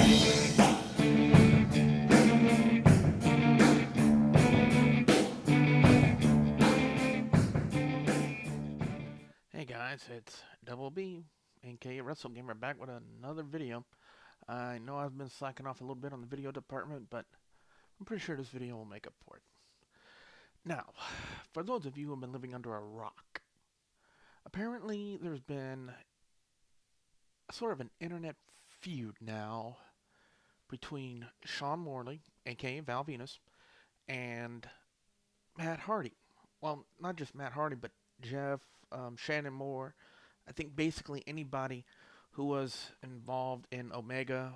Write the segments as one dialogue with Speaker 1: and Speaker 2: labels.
Speaker 1: Hey guys, it's Double B, aka Wrestle Gamer, back with another video. I know I've been slacking off a little bit on the video department, but I'm pretty sure this video will make up for it. Now, for those of you who have been living under a rock, apparently there's been sort of an internet feud now between Sean Morley, aka Val Venus, and Matt Hardy. Well, not just Matt Hardy, but Jeff, Shannon Moore. I think basically anybody who was involved in Omega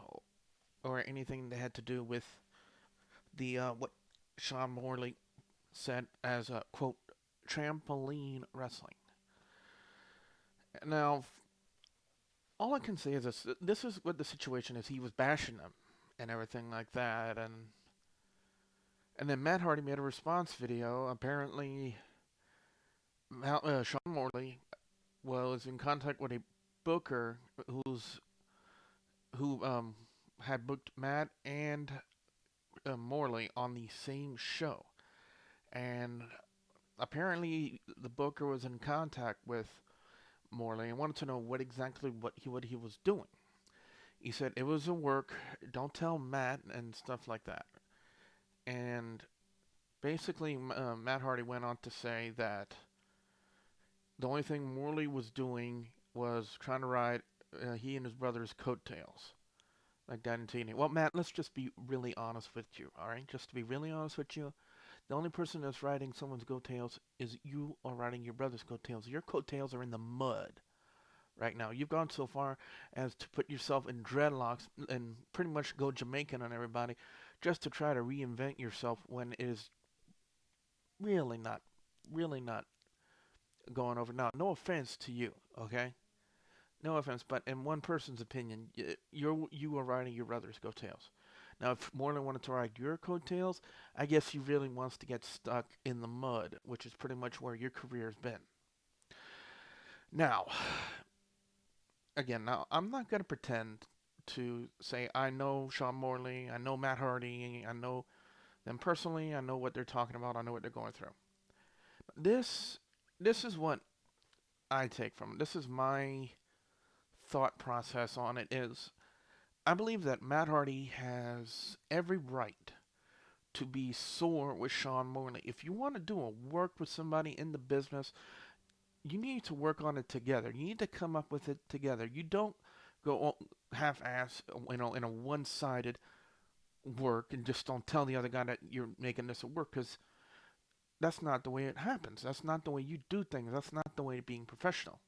Speaker 1: or anything that had to do with the what Sean Morley said as a quote trampoline wrestling. Now, all I can say is this: this is what the situation is. He was bashing them and everything like that, and then Matt Hardy made a response video. Apparently, Sean Morley was in contact with a booker who had booked Matt and Morley on the same show, and apparently the booker was in contact with Morley and wanted to know what he was doing. He said it was a work. Don't tell Matt and stuff like that. And basically, Matt Hardy went on to say that the only thing Morley was doing was trying to ride he and his brother's coattails, like that in TNA. Well, Matt, let's just be really honest with you, all right? Just to be really honest with you, the only person that's riding someone's coattails is you are riding your brother's coattails. Your coattails are in the mud right now. You've gone so far as to put yourself in dreadlocks and pretty much go Jamaican on everybody just to try to reinvent yourself when it is really not going over. Now, no offense to you, okay? No offense, but in one person's opinion, you are riding your brother's coattails. Now, if Morley wanted to ride your coattails, I guess he really wants to get stuck in the mud, which is pretty much where your career has been. Now, again, I'm not going to pretend to say I know Sean Morley, I know Matt Hardy, I know them personally, I know what they're talking about, I know what they're going through. This is what I take from it. This is my thought process on it is I believe that Matt Hardy has every right to be sore with Sean Morley. If you want to do a work with somebody in the business, you need to work on it together. You need to come up with it together. You don't go half-ass, in a one-sided work and just don't tell the other guy that you're making this a work because that's not the way it happens. That's not the way you do things. That's not the way of being professional.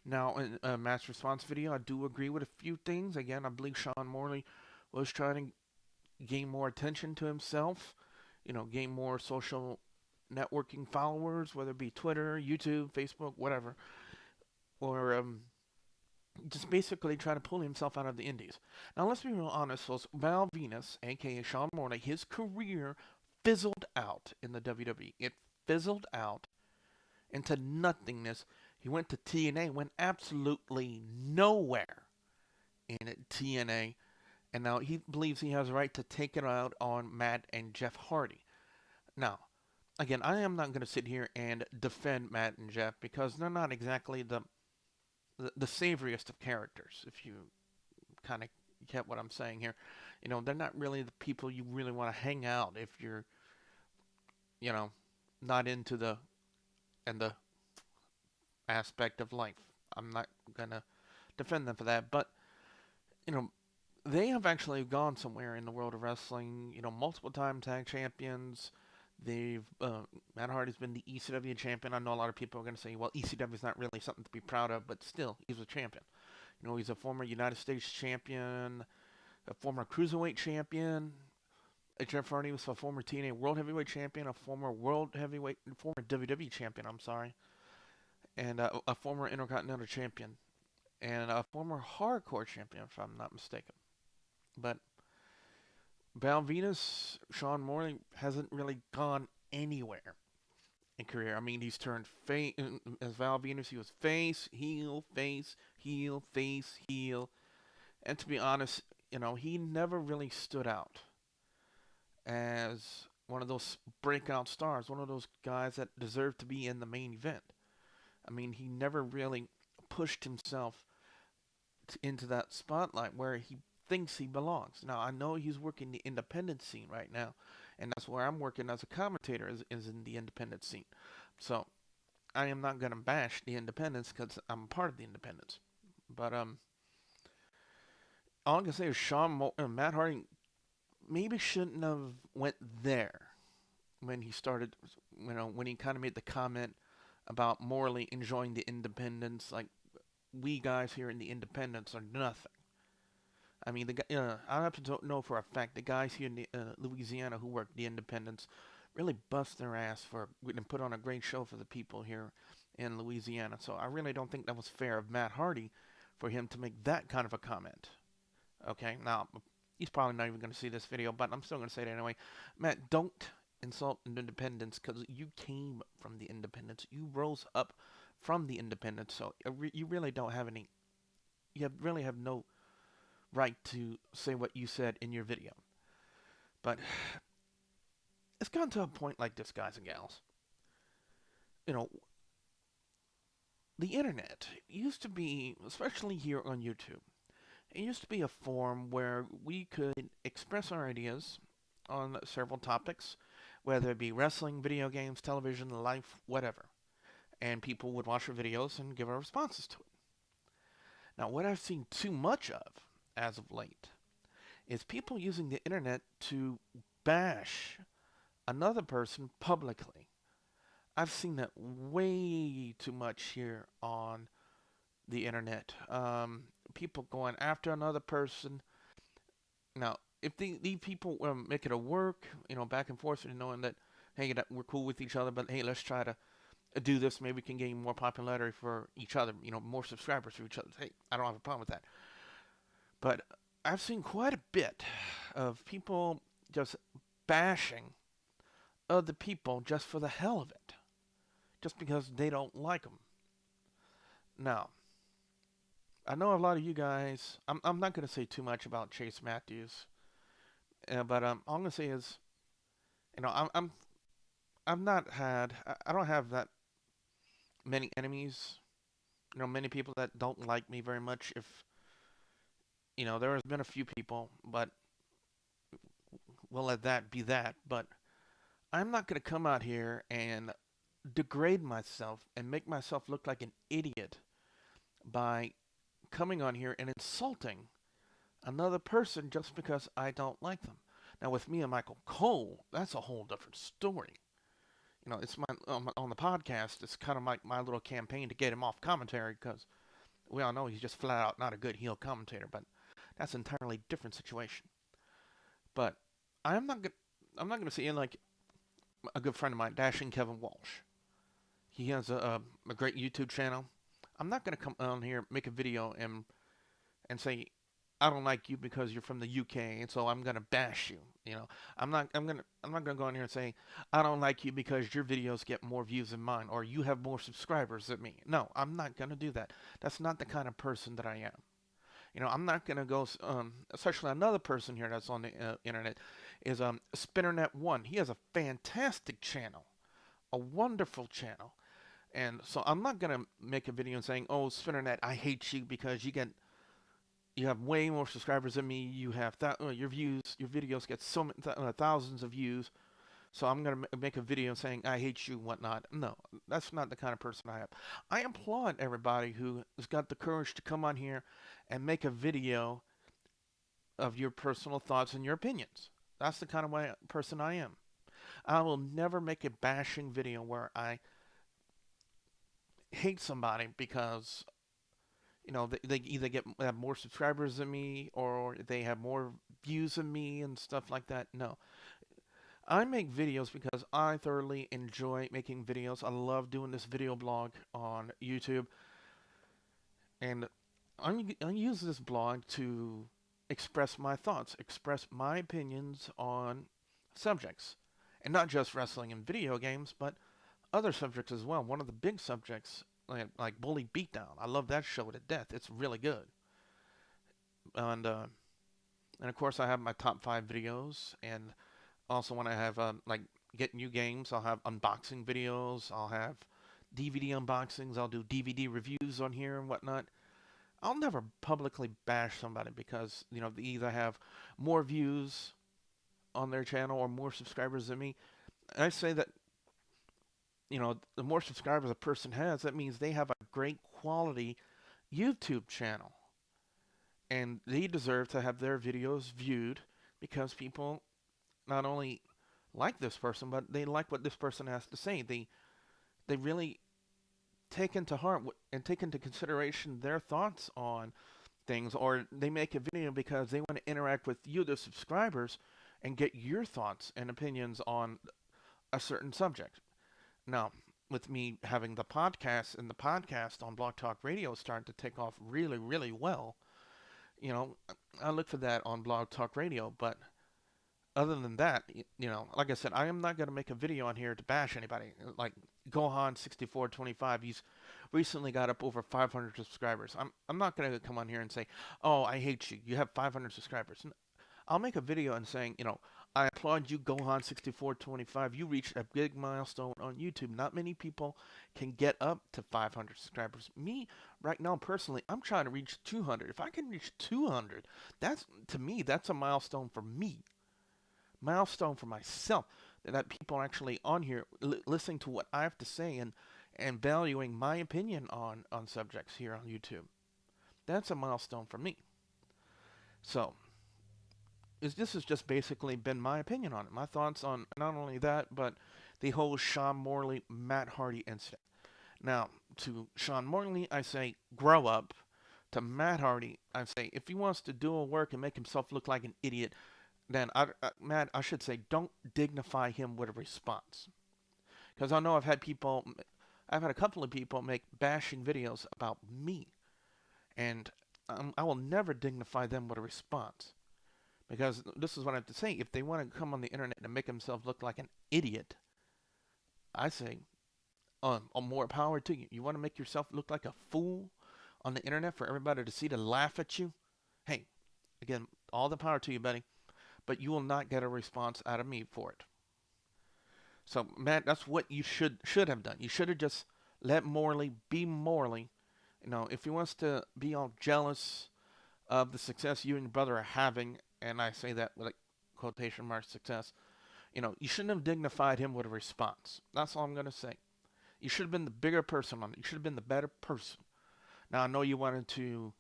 Speaker 1: Now, in Matt's response video, I do agree with a few things. Again, I believe Sean Morley was trying to gain more attention to himself, gain more social networking followers, whether it be Twitter, YouTube, Facebook, whatever, or just basically try to pull himself out of the indies. Now, let's be real honest, folks. Val Venus, aka Sean Morley, his career fizzled out in the WWE. It fizzled out into nothingness. He went to TNA, went absolutely nowhere in TNA, and now he believes he has a right to take it out on Matt and Jeff Hardy. Now, again, I am not going to sit here and defend Matt and Jeff because they're not exactly the savoriest of characters, if you kind of get what I'm saying here. They're not really the people you really want to hang out if you're, not into the aspect of life. I'm not gonna defend them for that, but you know, they have actually gone somewhere in the world of wrestling. Multiple time tag champions. They've Matt Hardy's been the ECW champion. I know a lot of people are gonna say, well, ECW is not really something to be proud of, but still, he's a champion. He's a former United States champion, a former cruiserweight champion. Jeff Hardy was a former TNA World Heavyweight champion, a former former WWE champion. I'm sorry, and a former Intercontinental champion, and a former Hardcore champion, if I'm not mistaken. But Val Venus, Sean Morley hasn't really gone anywhere in career. I mean, he's turned face as Val Venus. He was face, heel, face, heel, face, heel, and to be honest, he never really stood out as one of those breakout stars, one of those guys that deserved to be in the main event. I mean, he never really pushed himself into that spotlight where he thinks he belongs. Now, I know he's working the independent scene right now, and that's where I'm working as a commentator, is in the independent scene. So, I am not going to bash the independents because I'm a part of the independents. But, all I can say is Matt Hardy maybe shouldn't have went there when he started, when he kind of made the comment about morally enjoying the independents, like we guys here in the independents are nothing. I mean, I have to know for a fact the guys here in Louisiana who work the independents really bust their ass and put on a great show for the people here in Louisiana. So I really don't think that was fair of Matt Hardy for him to make that kind of a comment. Okay, now he's probably not even going to see this video, but I'm still going to say it anyway. Matt, don't insult independents because you came from the independents. You rose up from the independents, so you really don't have any. Really have no right to say what you said in your video. But it's gotten to a point like this, guys and gals. You know, the internet used to be, especially here on YouTube, it used to be a forum where we could express our ideas on several topics, whether it be wrestling, video games, television, life, whatever. And people would watch our videos and give our responses to it. Now, what I've seen too much of as of late is people using the internet to bash another person publicly. I've seen that way too much here on the internet. People going after another person. Now, if these people make it a work, back and forth, and knowing that, hey, that we're cool with each other, but hey, let's try to do this. Maybe we can gain more popularity for each other, more subscribers for each other. Hey, I don't have a problem with that. But I've seen quite a bit of people just bashing other people just for the hell of it, just because they don't like them. Now, I know a lot of you guys. I'm not going to say too much about Chase Matthews, but all I'm going to say is, I don't have that many enemies. Many people that don't like me very much. If there has been a few people, but we'll let that be that. But I'm not going to come out here and degrade myself and make myself look like an idiot by coming on here and insulting another person just because I don't like them. Now, with me and Michael Cole, that's a whole different story. It's on the podcast. It's kind of like my little campaign to get him off commentary because we all know he's just flat out not a good heel commentator. But that's an entirely different situation. But I'm not gonna say like a good friend of mine, Dashing Kevin Walsh. He has a great YouTube channel. I'm not gonna come on here, make a video, and say I don't like you because you're from the UK, and so I'm gonna bash you. I'm not gonna go on here and say I don't like you because your videos get more views than mine, or you have more subscribers than me. No, I'm not gonna do that. That's not the kind of person that I am. I'm not gonna go. Especially another person here that's on the internet is Spinnernet1. He has a fantastic channel, a wonderful channel, and so I'm not gonna make a video saying, "Oh, Spinnernet, I hate you because you have way more subscribers than me. You have your videos get so many thousands of views. So I'm gonna make a video saying I hate you and whatnot." No, that's not the kind of person I am. I applaud everybody who has got the courage to come on here and make a video of your personal thoughts and your opinions. That's the kind of person I am. I will never make a bashing video where I hate somebody because they either have more subscribers than me or they have more views than me and stuff like that. No. I make videos because I thoroughly enjoy making videos. I love doing this video blog on YouTube. And I use this blog to express my thoughts, express my opinions on subjects. And not just wrestling and video games, but other subjects as well. One of the big subjects, like Bully Beatdown. I love that show to death. It's really good. And And of course, I have my top 5 videos. And also, when I have like get new games, I'll have unboxing videos. I'll have DVD unboxings. I'll do DVD reviews on here and whatnot. I'll never publicly bash somebody because they either have more views on their channel or more subscribers than me. And I say that the more subscribers a person has, that means they have a great quality YouTube channel. And they deserve to have their videos viewed because people not only like this person, but they like what this person has to say. They really take into heart and take into consideration their thoughts on things, or they make a video because they want to interact with you, the subscribers, and get your thoughts and opinions on a certain subject. Now, with me having the podcast and the podcast on Blog Talk Radio starting to take off really, really well, I look for that on Blog Talk Radio. But other than that, like I said, I am not going to make a video on here to bash anybody. Like Gohan6425, he's recently got up over 500 subscribers. I'm not going to come on here and say, oh, I hate you. You have 500 subscribers. I'll make a video and saying, I applaud you, Gohan6425. You reached a big milestone on YouTube. Not many people can get up to 500 subscribers. Me, right now, personally, I'm trying to reach 200. If I can reach 200, to me, that's a milestone for me. Milestone for myself. That people are actually on here listening to what I have to say and valuing my opinion on subjects here on YouTube. That's a milestone for me. So, this has just basically been my opinion on it. My thoughts on not only that, but the whole Sean Morley, Matt Hardy incident. Now, to Sean Morley, I say, grow up. To Matt Hardy, I say, if he wants to do a work and make himself look like an idiot, then, Matt, I should say, don't dignify him with a response. Because I know I've had a couple of people make bashing videos about me. And I will never dignify them with a response. Because this is what I have to say. If they want to come on the internet and make themselves look like an idiot, I say, more power to you. You want to make yourself look like a fool on the internet for everybody to see, to laugh at you? Hey, again, all the power to you, buddy. But you will not get a response out of me for it. So, Matt, that's what you should have done. You should have just let Morley be Morley. If he wants to be all jealous of the success you and your brother are having, and I say that with quotation mark success, you shouldn't have dignified him with a response. That's all I'm going to say. You should have been the bigger person on it. You should have been the better person. Now, I know you wanted to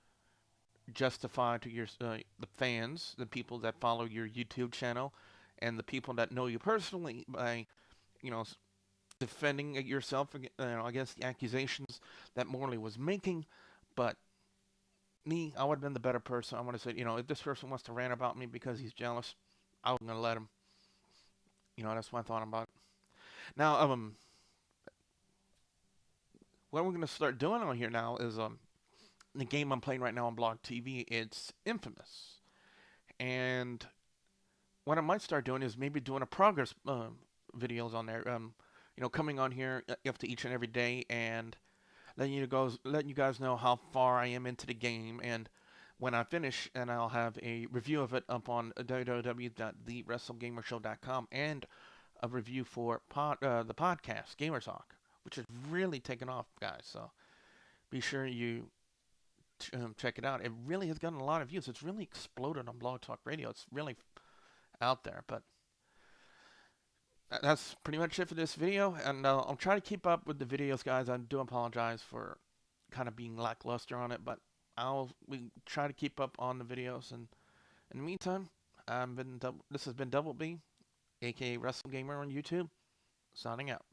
Speaker 1: justify to your the fans, the people that follow your YouTube channel, and the people that know you personally by, defending yourself against the accusations that Morley was making. But me, I would have been the better person. I want to say, if this person wants to rant about me because he's jealous, I'm going to let him. That's my thought about it. Now, what we're going to start doing on here now is the game I'm playing right now on Blog TV. It's Infamous. And what I might start doing is maybe doing a progress videos on there. Coming on here after each and every day and letting you guys know how far I am into the game. And when I finish, and I'll have a review of it up on www.thewrestlegamershow.com and a review for the podcast Gamer Talk, which has really taken off, guys. So be sure you check it out. It really has gotten a lot of views. It's really exploded on Blog Talk Radio. It's really out there. But that's pretty much it for this video. And I'll try to keep up with the videos, guys. I do apologize for kind of being lackluster on it, but we try to keep up on the videos. And in the meantime, this has been Double B, aka Wrestle Gamer on YouTube, signing out.